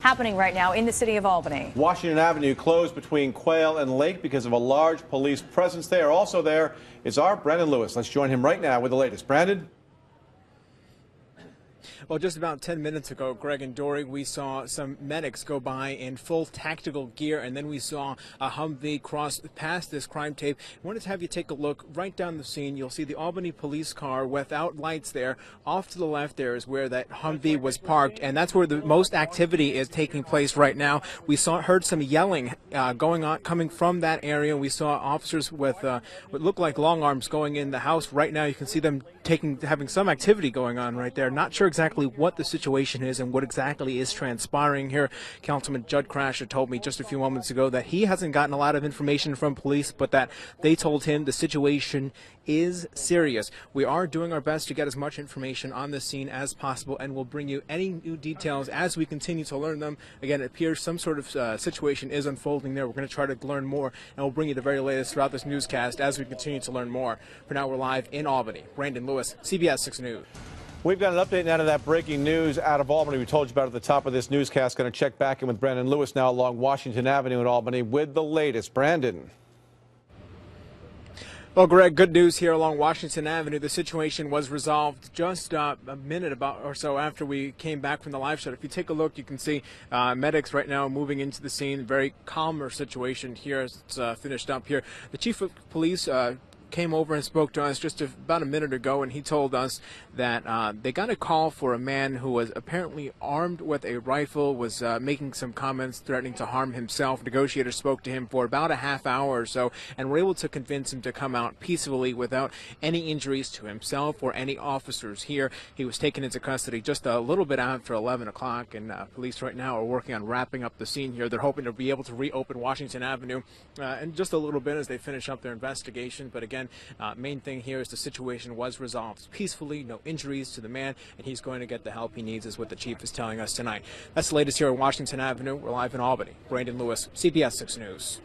happening right now in the city of Albany. Washington Avenue closed between Quail and Lake because of a large police presence there. Also there is our Brandon Lewis. Let's join him right now with the latest. Brandon? Well, just about 10 minutes ago, Greg and Dory, we saw some medics go by in full tactical gear, and then we saw a Humvee cross past this crime tape. I wanted to have you take a look right down the scene. You'll see the Albany police car without lights there. Off to the left there is where that Humvee was parked, and that's where the most activity is taking place right now. We heard some yelling going on, coming from that area. We saw officers with what looked like long arms going in the house. Right now, you can see them having some activity going on right there. Not sure exactly what the situation is and what exactly is transpiring here. Councilman Judd Crasher told me just a few moments ago that he hasn't gotten a lot of information from police, but that they told him the situation is serious. We are doing our best to get as much information on this scene as possible, and we'll bring you any new details as we continue to learn them. Again, it appears some sort of situation is unfolding there. We're going to try to learn more, and we'll bring you the very latest throughout this newscast as we continue to learn more. For now, we're live in Albany. Brandon Lewis, CBS 6 News. We've got an update now to that breaking news out of Albany. We told you about at the top of this newscast. Going to check back in with Brandon Lewis now along Washington Avenue in Albany with the latest. Brandon. Well, Greg, good news here along Washington Avenue. The situation was resolved just a minute or so after we came back from the live shot. If you take a look, you can see medics right now moving into the scene. Very calmer situation here as it's finished up here. The chief of police came over and spoke to us just about a minute ago, and he told us that they got a call for a man who was apparently armed with a rifle, was making some comments threatening to harm himself. Negotiators spoke to him for about a half hour or so and were able to convince him to come out peacefully without any injuries to himself or any officers here. He was taken into custody just a little bit after 11 o'clock, and police right now are working on wrapping up the scene here. They're hoping to be able to reopen Washington Avenue in just a little bit as they finish up their investigation. But again, main thing here is the situation was resolved peacefully, no injuries to the man, and he's going to get the help he needs, is what the chief is telling us tonight. That's the latest here on Washington Avenue. We're live in Albany. Brandon Lewis, CBS 6 News.